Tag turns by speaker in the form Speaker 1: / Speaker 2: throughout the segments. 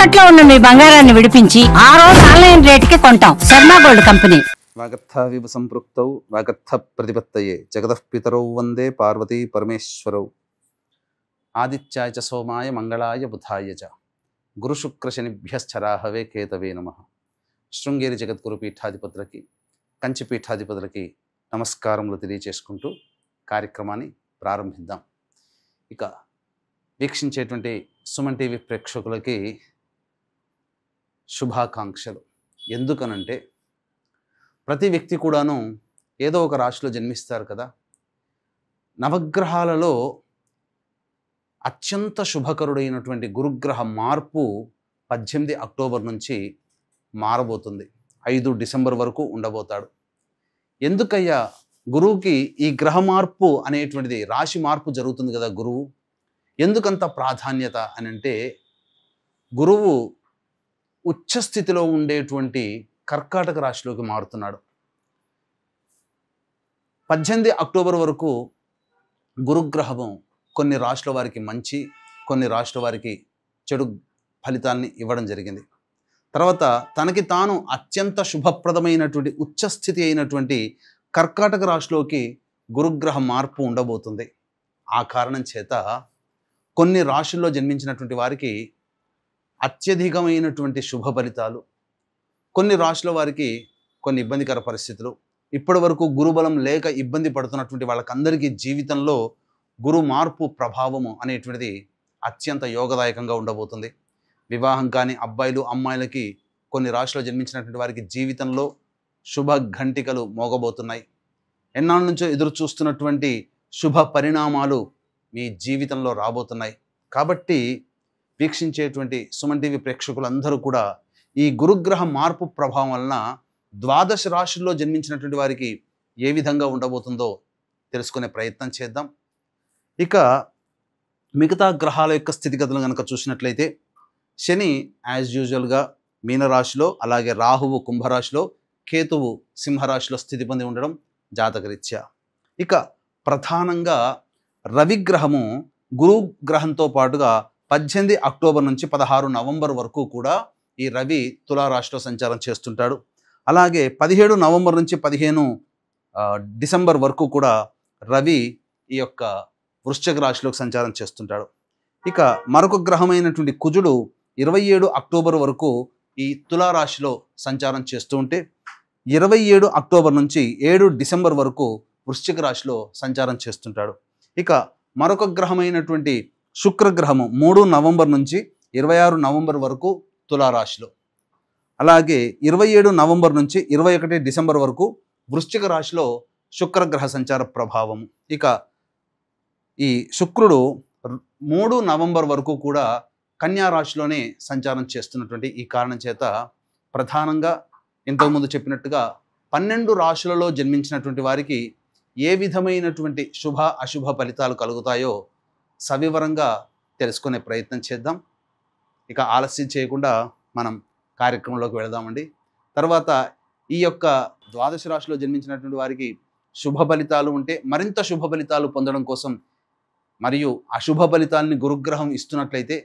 Speaker 1: తాకట్లో ఉన్న మీ బంగారాన్ని విడిపించి ఆ రోజు ఆన్లైన్ రేటుకి కొంటాం. Sharma gold company.
Speaker 2: వాగర్థావివ సంపృక్తౌ వాగర్థ ప్రతిపత్తయే జగతః పితరౌ వందే పార్వతీ పరమేశ్వరౌ. ఆదిత్యాయ చ సోమాయ మంగళాయ బుధాయ చ గురుశుక్రశనిభ్యశ్చరాహవే కేతవే నమః. శృంగేరి జగద్గురు పీఠాధిపతులకి, కంచి పీఠాధిపతులకి నమస్కారములు తెలియచేసుకుంటూ కార్యక్రమాన్ని ప్రారంభిద్దాం. ఇక వీక్షించేటువంటి సుమన్ టీవీ ప్రేక్షకులకి శుభాకాంక్షలు. ఎందుకనంటే ప్రతి వ్యక్తి కూడాను ఏదో ఒక రాశిలో జన్మిస్తారు కదా. నవగ్రహాలలో అత్యంత శుభకరుడైనటువంటి గురుగ్రహ మార్పు 18 అక్టోబర్ నుంచి మారబోతుంది. 5 డిసెంబర్ వరకు ఉండబోతాడు. ఎందుకయ్యా గురువుకి ఈ గ్రహ మార్పు అనేటువంటిది, రాశి మార్పు జరుగుతుంది కదా గురువు, ఎందుకంత ప్రాధాన్యత అని అంటే, గురువు ఉచ్చస్థితిలో ఉండేటువంటి కర్కాటక రాశిలోకి మారుతున్నాడు. 18 అక్టోబర్ వరకు గురుగ్రహము కొన్ని రాశుల వారికి మంచి, కొన్ని రాశుల వారికి చెడు ఫలితాన్ని ఇవ్వడం జరిగింది. తర్వాత తనకి తాను అత్యంత శుభప్రదమైనటువంటి ఉచ్చస్థితి అయినటువంటి కర్కాటక రాశిలోకి గురుగ్రహ మార్పు ఉండబోతుంది. ఆ కారణం చేత కొన్ని రాశుల్లో జన్మించినటువంటి వారికి అత్యధికమైనటువంటి శుభ ఫలితాలు, కొన్ని రాశుల వారికి కొన్ని ఇబ్బందికర పరిస్థితులు, ఇప్పటి వరకు గురుబలం లేక ఇబ్బంది పడుతున్నటువంటి వాళ్ళకందరికీ జీవితంలో గురు మార్పు ప్రభావము అనేటువంటిది అత్యంత యోగదాయకంగా ఉండబోతుంది. వివాహం కాని అబ్బాయిలు అమ్మాయిలకి, కొన్ని రాశుల్లో జన్మించినటువంటి వారికి జీవితంలో శుభ ఘంటికలు మోగబోతున్నాయి. ఎన్నాళ్ళ నుంచో ఎదురు చూస్తున్నటువంటి శుభ పరిణామాలు మీ జీవితంలో రాబోతున్నాయి. కాబట్టి వీక్షించేటువంటి సుమన్ టీవీ ప్రేక్షకులందరూ కూడా ఈ గురుగ్రహ మార్పు ప్రభావం వలన 12 రాశుల్లో జన్మించినటువంటి వారికి ఏ విధంగా ఉండబోతుందో తెలుసుకునే ప్రయత్నం చేద్దాం. ఇక మిగతా గ్రహాల యొక్క స్థితిగతులు కనుక చూసినట్లయితే, శని యాజ్ యూజువల్గా మీనరాశిలో, అలాగే రాహువు కుంభరాశిలో, కేతువు సింహరాశిలో స్థితి పొంది ఉండడం జాతకరీత్యా. ఇక ప్రధానంగా రవిగ్రహము గురుగ్రహంతో పాటుగా 18 అక్టోబర్ నుంచి 16 నవంబర్ వరకు కూడా ఈ రవి తులారాశిలో సంచారం చేస్తుంటాడు. అలాగే 17 నవంబర్ నుంచి 15 డిసెంబర్ వరకు కూడా రవి ఈ యొక్క వృశ్చిక రాశిలోకి సంచారం చేస్తుంటాడు. ఇక మరొక గ్రహమైనటువంటి కుజుడు 27 అక్టోబర్ వరకు ఈ తులారాశిలో సంచారం చేస్తూ ఉంటే, 27 అక్టోబర్ నుంచి 7 డిసెంబర్ వరకు వృశ్చిక రాశిలో సంచారం చేస్తుంటాడు. ఇక మరొక గ్రహమైనటువంటి శుక్రగ్రహము 3 నవంబర్ నుంచి 26 నవంబర్ వరకు తులారాశిలో, అలాగే 27 నవంబర్ నుంచి 21 డిసెంబర్ వరకు వృశ్చిక రాశిలో శుక్రగ్రహ సంచార ప్రభావం. ఇక ఈ శుక్రుడు 3 నవంబర్ వరకు కూడా కన్యా రాశిలోనే సంచారం చేస్తున్నటువంటి ఈ కారణం చేత ప్రధానంగా ఇంతకుముందు చెప్పినట్టుగా 12 రాశులలో జన్మించినటువంటి వారికి ఏ విధమైనటువంటి శుభ అశుభ ఫలితాలు కలుగుతాయో సవివరంగా తెలుసుకునే ప్రయత్నం చేద్దాం. ఇక ఆలస్యం చేయకుండా మనం కార్యక్రమంలోకి వెళదామండి. తర్వాత ఈ యొక్క 12 రాశిలో జన్మించినటువంటి వారికి శుభ ఫలితాలు ఉంటే మరింత శుభ ఫలితాలు పొందడం కోసం, మరియు అశుభ ఫలితాలని గురుగ్రహం ఇస్తున్నట్లయితే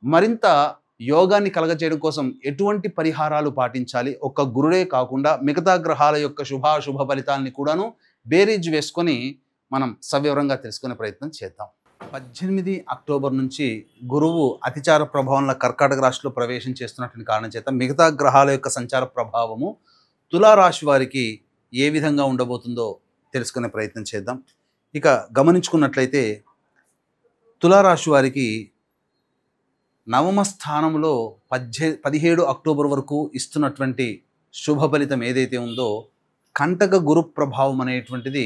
Speaker 2: మరింత యోగాన్ని కలగచేయడం కోసం ఎటువంటి పరిహారాలు పాటించాలి, ఒక్క గురుడే కాకుండా మిగతా గ్రహాల యొక్క శుభాశుభ ఫలితాలని కూడాను బేరీజ్ వేసుకొని మనం సవివరంగా తెలుసుకునే ప్రయత్నం చేద్దాం. 18 అక్టోబర్ నుంచి గురువు అతిచార ప్రభావంలో కర్కాటక రాశిలో ప్రవేశం చేస్తున్నటువంటి కారణం చేత మిగతా గ్రహాల యొక్క సంచార ప్రభావము తులారాశి వారికి ఏ విధంగా ఉండబోతుందో తెలుసుకునే ప్రయత్నం చేద్దాం. ఇక గమనించుకున్నట్లయితే తులారాశి వారికి నవమ స్థానంలో 17 అక్టోబర్ వరకు ఇస్తున్నటువంటి శుభ ఫలితం ఏదైతే ఉందో, కంటక గురు ప్రభావం అనేటువంటిది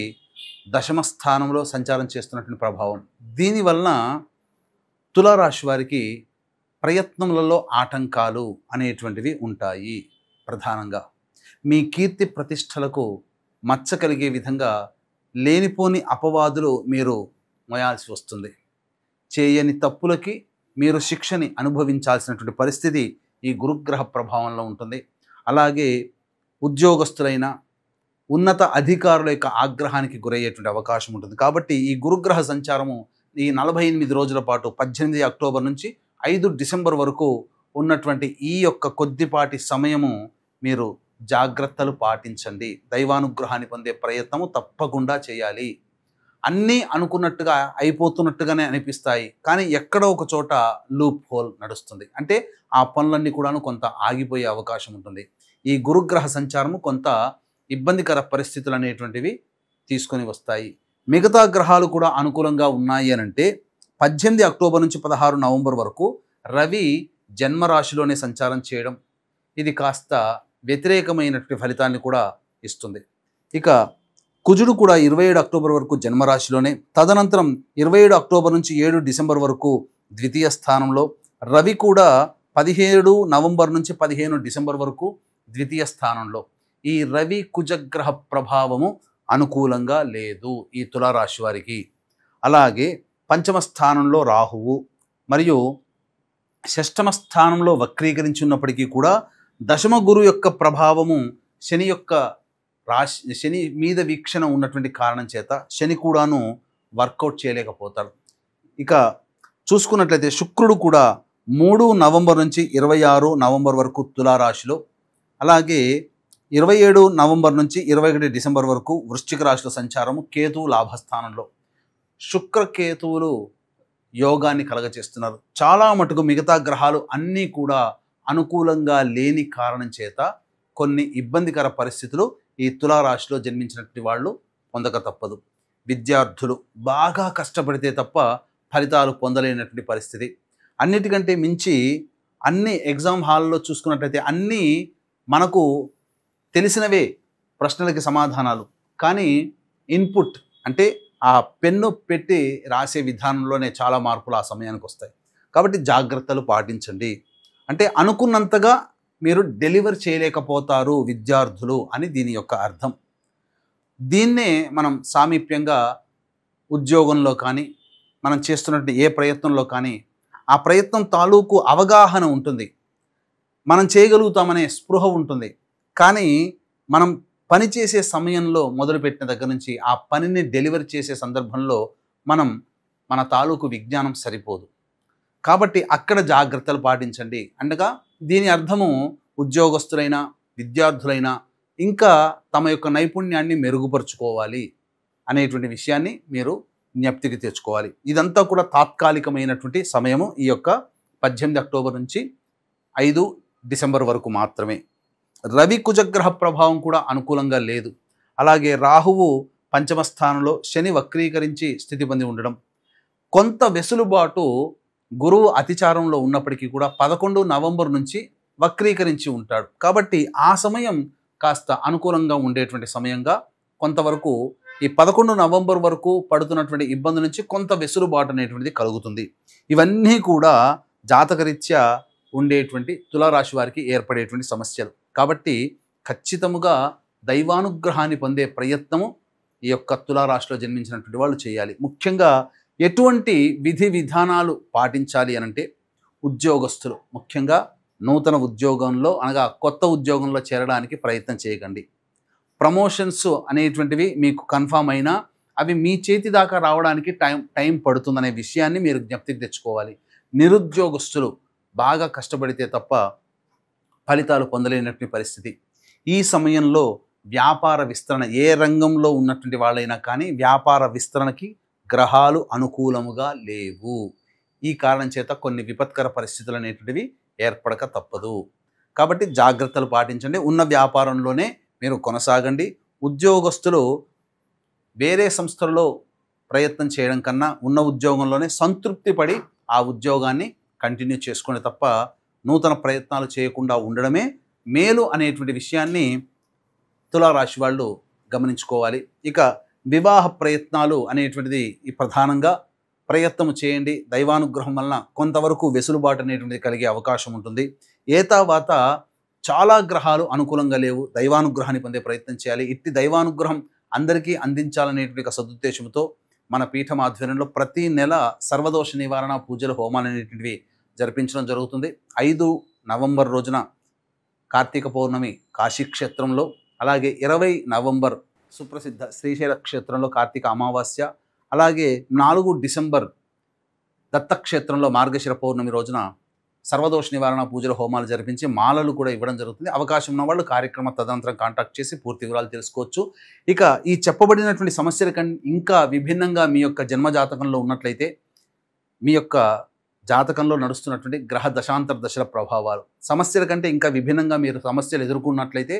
Speaker 2: దశమ స్థానంలో సంచారం చేస్తున్నటువంటి ప్రభావం. దీనివలన తులారాశి వారికి ప్రయత్నములలో ఆటంకాలు అనేటువంటివి ఉంటాయి. ప్రధానంగా మీ కీర్తి ప్రతిష్టలకు మచ్చ కలిగే విధంగా లేనిపోని అపవాదులు మీరు మోయాల్సి వస్తుంది. చేయని తప్పులకి మీరు శిక్షని అనుభవించాల్సినటువంటి పరిస్థితి ఈ గురుగ్రహ ప్రభావంలో ఉంటుంది. అలాగే ఉద్యోగస్తులైన, ఉన్నత అధికారుల యొక్క ఆగ్రహానికి గురయ్యేటువంటి అవకాశం ఉంటుంది. కాబట్టి ఈ గురుగ్రహ సంచారము ఈ 48 రోజుల పాటు 18 అక్టోబర్ నుంచి 5 డిసెంబర్ వరకు ఉన్నటువంటి ఈ యొక్క కొద్దిపాటి సమయము మీరు జాగ్రత్తలు పాటించండి. దైవానుగ్రహాన్ని పొందే ప్రయత్నము తప్పకుండా చేయాలి. అన్నీ అనుకున్నట్టుగా అయిపోతున్నట్టుగానే అనిపిస్తాయి, కానీ ఎక్కడో ఒక చోట లూప్ హోల్ నడుస్తుంది. అంటే ఆ పనులన్నీ కూడాను కొంత ఆగిపోయే అవకాశం ఉంటుంది. ఈ గురుగ్రహ సంచారము కొంత ఇబ్బందికర పరిస్థితులు అనేటువంటివి తీసుకొని వస్తాయి. మిగతా గ్రహాలు కూడా అనుకూలంగా ఉన్నాయి అనంటే 18 అక్టోబర్ నుంచి 16 నవంబర్ వరకు రవి జన్మరాశిలోనే సంచారం చేయడం, ఇది కాస్త వ్యతిరేకమైనటువంటి ఫలితాన్ని కూడా ఇస్తుంది. ఇక కుజుడు కూడా 27 అక్టోబర్ వరకు జన్మరాశిలోనే, తదనంతరం 27 అక్టోబర్ నుంచి 7 డిసెంబర్ వరకు ద్వితీయ స్థానంలో, రవి కూడా 17 నవంబర్ నుంచి 15 డిసెంబర్ వరకు ద్వితీయ స్థానంలో. ఈ రవి కుజగ్రహ ప్రభావము అనుకూలంగా లేదు ఈ తులారాశి వారికి. అలాగే పంచమ స్థానంలో రాహువు మరియు షష్టమ స్థానంలో వక్రీకరించి ఉన్నప్పటికీ కూడా దశమ గురు యొక్క ప్రభావము శని మీద వీక్షణ ఉన్నటువంటి కారణం చేత శని కూడాను వర్కౌట్ చేయలేకపోతాడు. ఇక చూసుకున్నట్లయితే శుక్రుడు కూడా 3 నవంబర్ నుంచి 26 నవంబర్ వరకు తులారాశిలో, అలాగే 27 నవంబర్ నుంచి 21 డిసెంబర్ వరకు వృశ్చిక రాశిలో సంచారము, కేతువు లాభస్థానంలో. శుక్రకేతువులు యోగాన్ని కలగచేస్తున్నారు. చాలా మటుకు మిగతా గ్రహాలు అన్నీ కూడా అనుకూలంగా లేని కారణం చేత కొన్ని ఇబ్బందికర పరిస్థితులు ఈ తులారాశిలో జన్మించినటువంటి వాళ్ళు పొందక తప్పదు. విద్యార్థులు బాగా కష్టపడితే తప్ప ఫలితాలు పొందలేనటువంటి పరిస్థితి. అన్నిటికంటే మించి అన్ని ఎగ్జామ్ హాల్లో చూసుకున్నట్లయితే అన్నీ మనకు తెలిసినవే ప్రశ్నలకి సమాధానాలు, కానీ ఇన్పుట్ అంటే ఆ పెన్ను పెట్టి రాసే విధానంలోనే చాలా మార్పులు ఆ సమయానికి వస్తాయి. కాబట్టి జాగ్రత్తలు పాటించండి. అంటే అనుకున్నంతగా మీరు డెలివర్ చేయలేకపోతారు విద్యార్థులు అని దీని యొక్క అర్థం. దీన్నే మనం సామీప్యంగా ఉద్యోగంలో కానీ మనం చేస్తున్నట్టు ఏ ప్రయత్నంలో కానీ ఆ ప్రయత్నం తాలూకు అవగాహన ఉంటుంది, మనం చేయగలుగుతామనే స్పృహ ఉంటుంది. కానీ మనం పని చేసే సమయంలో మొదలుపెట్టిన దగ్గర నుంచి ఆ పనిని డెలివరీ చేసే సందర్భంలో మన తాలూకు విజ్ఞానం సరిపోదు. కాబట్టి అక్కడ జాగ్రత్తలు పాటించండి. అనగా దీని అర్థము ఉద్యోగస్తులైనా విద్యార్థులైనా ఇంకా తమ యొక్క నైపుణ్యాన్ని మెరుగుపరుచుకోవాలి అనేటువంటి విషయాన్ని మీరు జ్ఞప్తికి తెచ్చుకోవాలి. ఇదంతా కూడా తాత్కాలికమైనటువంటి సమయము. ఈ యొక్క 18 అక్టోబర్ నుంచి 5 డిసెంబర్ వరకు మాత్రమే. రవి కుజగ్రహ ప్రభావం కూడా అనుకూలంగా లేదు. అలాగే రాహువు పంచమ స్థానంలో, శని వక్రీకరించి స్థితి పొంది ఉండడం, కొంత వెసులుబాటు గురువు అతిచారంలో ఉన్నప్పటికీ కూడా 11 నవంబర్ నుంచి వక్రీకరించి ఉంటాడు. కాబట్టి ఆ సమయం కాస్త అనుకూలంగా ఉండేటువంటి సమయంగా కొంతవరకు ఈ 11 నవంబర్ వరకు పడుతున్నటువంటి ఇబ్బంది నుంచి కొంత వెసులుబాటు అనేటువంటిది కలుగుతుంది. ఇవన్నీ కూడా జాతకరీత్యా ఉండేటువంటి తులారాశి వారికి ఏర్పడేటువంటి సమస్యలు. కాబట్టి ఖచ్చితముగా దైవానుగ్రహాన్ని పొందే ప్రయత్నము ఈ యొక్క తులారాశిలో జన్మించినటువంటి వాళ్ళు చేయాలి. ముఖ్యంగా ఎటువంటి విధి విధానాలు పాటించాలి అనంటే, ఉద్యోగస్తులు ముఖ్యంగా నూతన ఉద్యోగంలో అనగా కొత్త ఉద్యోగంలో చేరడానికి ప్రయత్నం చేయకండి. ప్రమోషన్స్ అనేటువంటివి మీకు కన్ఫామ్ అయినా అవి మీ చేతి దాకా రావడానికి టైం పడుతుందనే విషయాన్ని మీరు జ్ఞప్తికి తెచ్చుకోవాలి. నిరుద్యోగస్తులు బాగా కష్టపడితే తప్ప ఫలితాలు పొందలేనటువంటి పరిస్థితి. ఈ సమయంలో వ్యాపార విస్తరణ, ఏ రంగంలో ఉన్నటువంటి వాళ్ళైనా కానీ వ్యాపార విస్తరణకి గ్రహాలు అనుకూలముగా లేవు. ఈ కారణం చేత కొన్ని విపత్కర పరిస్థితులు అనేటువంటివి ఏర్పడక తప్పదు. కాబట్టి జాగ్రత్తలు పాటించండి. ఉన్న వ్యాపారంలోనే మీరు కొనసాగండి. ఉద్యోగస్తులు వేరే సంస్థలలో ప్రయత్నం చేయడం కన్నా ఉన్న ఉద్యోగంలోనే సంతృప్తి పడి ఆ ఉద్యోగాన్ని కంటిన్యూ చేసుకోండి తప్ప నూతన ప్రయత్నాలు చేయకుండా ఉండడమే మేలు అనేటువంటి విషయాన్ని తులారాశి వాళ్ళు గమనించుకోవాలి. ఇక వివాహ ప్రయత్నాలు అనేటువంటిది ఈ ప్రధానంగా ప్రయత్నం చేయండి. దైవానుగ్రహం వలన కొంతవరకు వెసులుబాటు అనేటువంటిది కలిగే అవకాశం ఉంటుంది. ఏతావాత చాలా గ్రహాలు అనుకూలంగా లేవు, దైవానుగ్రహాన్ని పొందే ప్రయత్నం చేయాలి. ఇట్టి దైవానుగ్రహం అందరికీ అందించాలనేటువంటి సదుద్దేశంతో మన పీఠం ఆధ్వర్యంలో ప్రతి నెల సర్వదోష నివారణ పూజలు, హోమాలు అనేటువంటివి జరిపించడం జరుగుతుంది. 5 నవంబర్ రోజున కార్తీక పౌర్ణమి కాశీక్షేత్రంలో, అలాగే 20 నవంబర్ సుప్రసిద్ధ శ్రీశైల క్షేత్రంలో కార్తీక అమావాస్య, అలాగే 4 డిసెంబర్ దత్తక్షేత్రంలో మార్గశిర పౌర్ణమి రోజున సర్వదోష నివారణ పూజలు, హోమాలు జరిపించి మాలలు కూడా ఇవ్వడం జరుగుతుంది. అవకాశం ఉన్న వాళ్ళు కార్యక్రమ తదనంతరం కాంటాక్ట్ చేసి పూర్తి వివరాలు తెలుసుకోవచ్చు. ఇక ఈ చెప్పబడినటువంటి సమస్యల ఇంకా విభిన్నంగా మీ యొక్క జన్మజాతకంలో ఉన్నట్లయితే, మీ యొక్క జాతకంలో నడుస్తున్నటువంటి గ్రహ దశాంతర దశల ప్రభావాలు, సమస్యల కంటే ఇంకా విభిన్నంగా మీరు సమస్యలు ఎదుర్కొన్నట్లయితే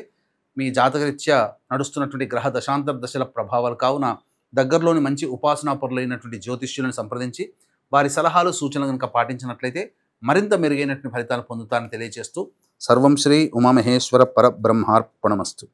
Speaker 2: మీ జాతకరీత్యా నడుస్తున్నటువంటి గ్రహ దశాంతర దశల ప్రభావాలు కావున దగ్గరలోని మంచి ఉపాసనా పరులైనటువంటి జ్యోతిష్యులను సంప్రదించి వారి సలహాలు సూచనలు కనుక పాటించినట్లయితే మరింత మెరుగైనటువంటి ఫలితాలు పొందుతారని తెలియజేస్తూ, సర్వం శ్రీ ఉమామహేశ్వర పరబ్రహ్మార్పణమస్తు.